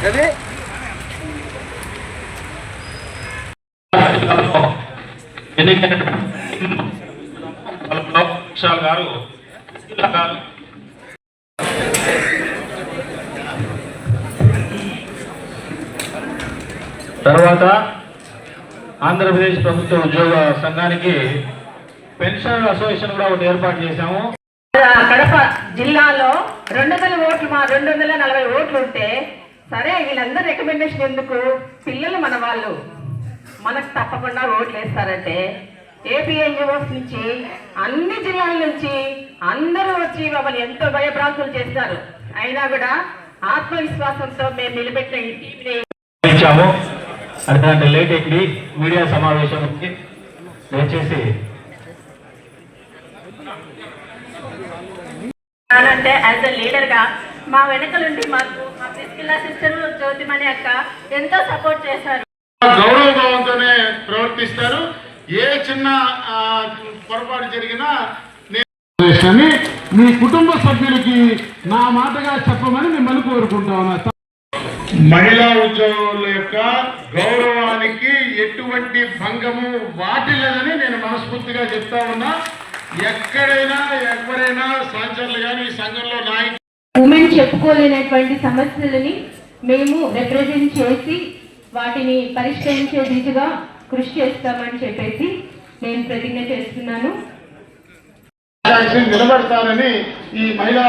గారు తర్వాత ఆంధ్రప్రదేశ్ ప్రభుత్వ ఉద్యోగ సంఘానికి పెన్షన్ అసోసియేషన్ కూడా ఒకటి ఏర్పాటు చేశాము. కడప జిల్లాలో 240 ఓట్లు ఉంటే సరే వీళ్ళందరూ రికమెండేషన్ ఎందుకు, పిల్లలు మన వాళ్ళు మనకు తప్పకుండా ఓట్లు వేస్తారంటే ఏపీ ఎన్జిఓస్ నుంచి అన్ని జిల్లాల నుంచి అందరూ వచ్చి మమ్మల్ని ఎంతో భయభ్రాంతులు చేస్తారు. అయినా కూడా ఆత్మవిశ్వాసంతో మేము నిలబెట్టిన ఈ టీవీని ఇచ్చాము. అట్లాంటి లేట్ ఎక్కి మీడియా సమావేశానికి దయచేసి అంటే యాజ్ ఎ లీడర్గా మా వెనకలుండి మాకు మా ప్రిస్కిల్లా సిస్టర్ జ్యోతిమణి అక్క ఎంతో సపోర్ట్ చేశారు. గౌరవభావంతోనే ప్రవర్తిస్తారు. ఏ చిన్న పొరపాటు జరిగినా మీ కుటుంబ సభ్యులకి నా మాటగా చెప్పమని మిమ్మల్ని కోరుకుంటా ఉన్నా. మహిళా ఉద్యోగుల యొక్క గౌరవానికి ఎటువంటి భంగము వాటిల్లేదని నేను మనస్ఫూర్తిగా చెప్తా ఉన్నా. ఎక్కడైనా ఎవరైనా సహచరులు కానీ ఈ సంఘంలో నాయకులు ఉమెన్ చెప్పుకోలేనటువంటి సమస్యలని మేము రిప్రజెంట్ చేసి వాటిని పరిష్కరించే దిశగా కృషి చేస్తామని చెప్పేసి నేను ప్రతిజ్ఞ చేస్తున్నాను. నిలబడతారని ఈ మహిళా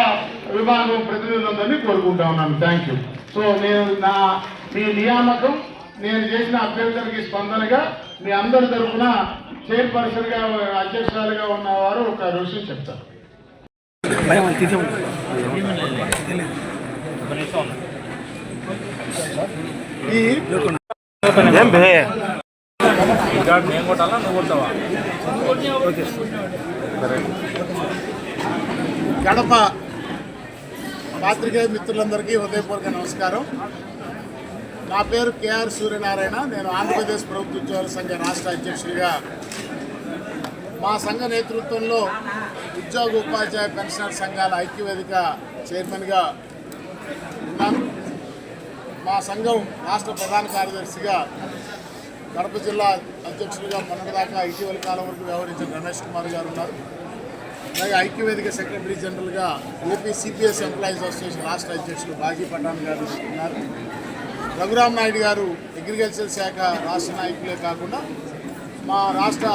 విభాగం ప్రతినిధులందరినీ కోరుకుంటా ఉన్నాను. Thank you. సో నేను మీ నియామకం నేను చేసిన అభ్యర్థులకి స్పందనగా మీ అందరి తరఫున చైర్పర్సన్ గా అధ్యక్షురాలుగా ఉన్నవారు ఒక విషయం చెప్తారు. గడప పాత్రికేయ మిత్రులందరికీ హృదయపూర్వక నమస్కారం. నా పేరు కేఆర్ సూర్యనారాయణ. నేను ఆంధ్రప్రదేశ్ ప్రభుత్వ ఉద్యోగుల సంఘ రాష్ట్ర అధ్యక్షుడిగా మా సంఘ నేతృత్వంలో ఉద్యోగ ఉపాధ్యాయ పెన్షనర్ సంఘాల ఐక్యవేదిక చైర్మన్గా ఉన్నాను. మా సంఘం రాష్ట్ర ప్రధాన కార్యదర్శిగా కడప జిల్లా అధ్యక్షుడిగా మొన్నటిదాకా ఇటీవల కాలం వరకు వ్యవహరించిన రమేష్ కుమార్ గారు ఉన్నారు. అలాగే ఐక్యవేదిక సెక్రటరీ జనరల్గా ఏపీ సిపిఎస్ ఎంప్లాయీస్ అసోసియేషన్ రాష్ట్ర అధ్యక్షులు బాజీ పఠాన్ గారు ఉన్నారు. రఘురామ్ నాయుడు గారు అగ్రికల్చర్ శాఖ రాష్ట్ర నాయకులే కాకుండా మా రాష్ట్ర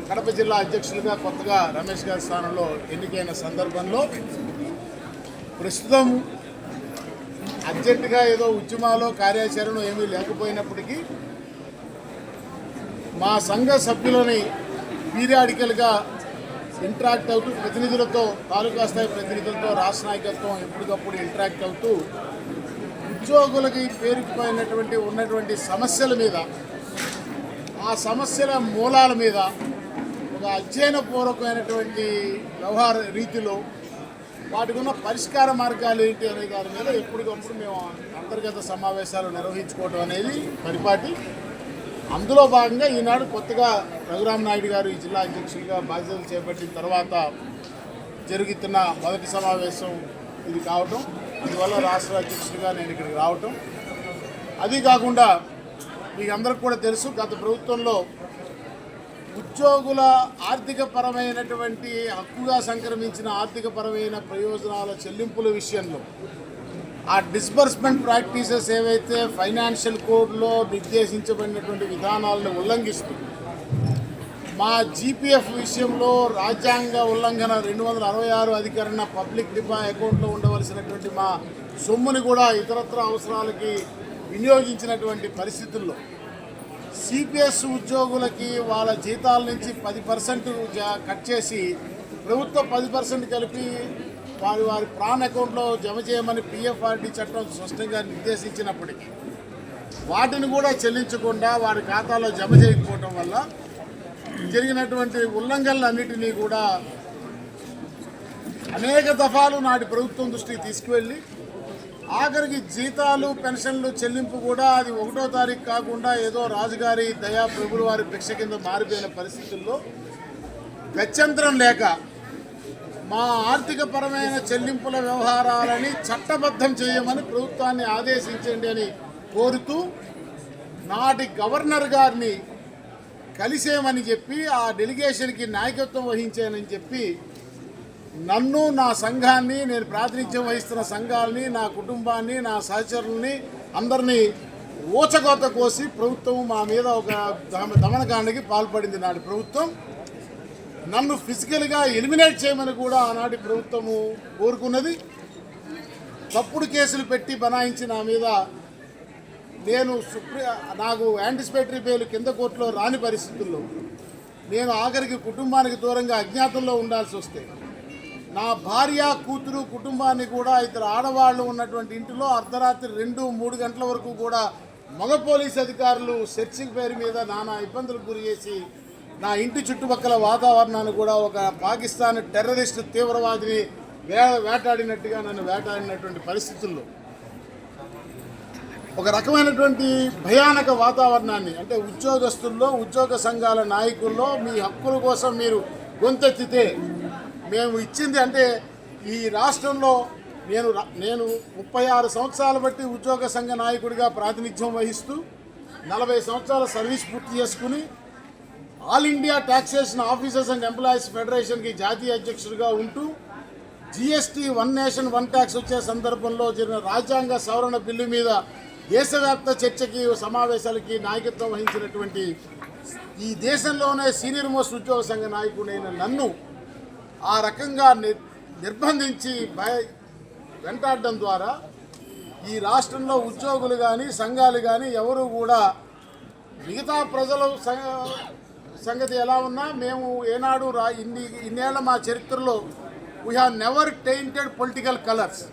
కడప జిల్లా అధ్యక్షులుగా కొత్తగా రమేష్ గారి స్థానంలో ఎన్నికైన సందర్భంలో ప్రస్తుతం అర్జెంటుగా ఏదో ఉద్యమాలు కార్యాచరణ ఏమీ లేకపోయినప్పటికీ మా సంఘ సభ్యులని పీరియాడికల్గా ఇంటరాక్ట్ అవుతూ ప్రతినిధులతో, తాలూకా స్థాయి ప్రతినిధులతో రాష్ట్ర నాయకత్వం ఎప్పటికప్పుడు ఇంటరాక్ట్ అవుతూ ఉద్యోగులకి పేరుకుపోయినటువంటి ఉన్నటువంటి సమస్యల మీద, ఆ సమస్యల మూలాల మీద ఒక అధ్యయనపూర్వకమైనటువంటి వ్యవహార రీతిలో వాటికి ఉన్న పరిష్కార మార్గాలు ఏంటి అనే దాని మీద ఎప్పటికప్పుడు మేము అంతర్గత సమావేశాలు నిర్వహించుకోవడం అనేది పరిపాటి. అందులో భాగంగా ఈనాడు కొత్తగా రఘురామ్ నాయుడు గారు ఈ జిల్లా అధ్యక్షులుగా బాధ్యతలు చేపట్టిన తర్వాత జరుగుతున్న మొదటి సమావేశం ఇది కావటం, అందువల్ల రాష్ట్ర అధ్యక్షుడిగా నేను ఇక్కడికి రావటం. అది కాకుండా మీకు అందరికి కూడా తెలుసు, గత ప్రభుత్వంలో ఉద్యోగుల ఆర్థికపరమైనటువంటి హక్కుగా సంక్రమించిన ఆర్థికపరమైన ప్రయోజనాల చెల్లింపుల విషయంలో ఆ డిస్బర్స్మెంట్ ప్రాక్టీసెస్ ఏవైతే ఫైనాన్షియల్ కోడ్లో నిర్దేశించబడినటువంటి విధానాలను ఉల్లంఘిస్తూ మా జీపీఎఫ్ విషయంలో రాజ్యాంగ ఉల్లంఘన 266 అధికరణ పబ్లిక్ అకౌంట్లో ఉండవలసినటువంటి మా సొమ్ముని కూడా ఇతరత్ర అవసరాలకి వినియోగించినటువంటి పరిస్థితుల్లో సిపిఎస్ ఉద్యోగులకి వాళ్ళ జీతాల నుంచి 10% కట్ చేసి ప్రభుత్వం 10% కలిపి వారి ప్రాన్ అకౌంట్లో జమ చేయమని పిఎఫ్ఆర్డి చట్టం స్పష్టంగా నిర్దేశించినప్పటికీ వాటిని కూడా చెల్లించకుండా వారి ఖాతాలో జమ చేయకపోవడం వల్ల జరిగినటువంటి ఉల్లంఘనలన్నిటినీ కూడా అనేక దఫాలు నాటి ప్రభుత్వం దృష్టికి తీసుకువెళ్ళి ఆఖరికి జీతాలు పెన్షన్లు చెల్లింపు కూడా అది 1వ తారీఖు కాకుండా ఏదో రాజుగారి దయా ప్రభుల వారి భిక్ష కింద మారిపోయిన పరిస్థితుల్లో గత్యంతరం లేక మా ఆర్థికపరమైన చెల్లింపుల వ్యవహారాలని చట్టబద్ధం చేయమని ప్రభుత్వాన్ని ఆదేశించండి అని కోరుతూ నాటి గవర్నర్ గారిని కలిసేమని చెప్పి ఆ డెలిగేషన్కి నాయకత్వం వహించానని చెప్పి నన్ను, నా సంఘాన్ని, నేను ప్రాతినిధ్యం వహిస్తున్న సంఘాలని, నా కుటుంబాన్ని, నా సహచరుల్ని అందరినీ ఊచకోత కోసి ప్రభుత్వం మా మీద ఒక దమనకాండకి పాల్పడింది. నాటి ప్రభుత్వం నన్ను ఫిజికల్గా ఎలిమినేట్ చేయమని కూడా ఆనాటి ప్రభుత్వము కోరుకున్నది. తప్పుడు కేసులు పెట్టి బనాయించి నా మీద నేను నాకు యాంటిసిపేటరీ బెయిల్ కింద కోర్టులో రాని పరిస్థితుల్లో నేను ఆఖరికి కుటుంబానికి దూరంగా అజ్ఞాతంలో ఉండాల్సి వస్తే నా భార్య, కూతురు, కుటుంబాన్ని కూడా ఇద్దరు ఆడవాళ్ళు ఉన్నటువంటి ఇంటిలో అర్ధరాత్రి 2-3 గంటల వరకు కూడా మగ పోలీస్ అధికారులు సెర్చింగ్ పేరు మీద నానా ఇబ్బందులకు గురి చేసి నా ఇంటి చుట్టుపక్కల వాతావరణాన్ని కూడా ఒక పాకిస్తాన్ టెర్రరిస్ట్ తీవ్రవాదిని వేటాడినట్టుగా నన్ను వేటాడినటువంటి పరిస్థితుల్లో ఒక రకమైనటువంటి భయానక వాతావరణాన్ని, అంటే ఉద్యోగస్తుల్లో, ఉద్యోగ సంఘాల నాయకుల్లో మీ హక్కుల కోసం మీరు గొంతెత్తితే మేము ఇచ్చింది, అంటే ఈ రాష్ట్రంలో నేను 36 సంవత్సరాలు బట్టి ఉద్యోగ సంఘ నాయకుడిగా ప్రాతినిధ్యం వహిస్తూ 40 సంవత్సరాల సర్వీస్ పూర్తి చేసుకుని all India taxation officers and employees ఫెడరేషన్కి జాతీయ అధ్యక్షుడిగా ఉంటూ జిఎస్టీ 1 నేషన్ 1 ట్యాక్స్ వచ్చే సందర్భంలో జరిగిన రాజ్యాంగ సవరణ బిల్లు మీద దేశవ్యాప్త చర్చకి, సమావేశాలకి నాయకత్వం వహించినటువంటి ఈ దేశంలోనే సీనియర్ మోస్ట్ ఉద్యోగ సంఘ నాయకుడైన నన్ను ఆ రకంగా నిర్బంధించి వెంటాడడం ద్వారా ఈ రాష్ట్రంలో ఉద్యోగులు కానీ, సంఘాలు కానీ ఎవరు కూడా మిగతా ప్రజల సంగతి ఎలా ఉన్నా మేము ఏనాడు ఇన్నేళ్ల మా చరిత్రలో we have never tainted political colours.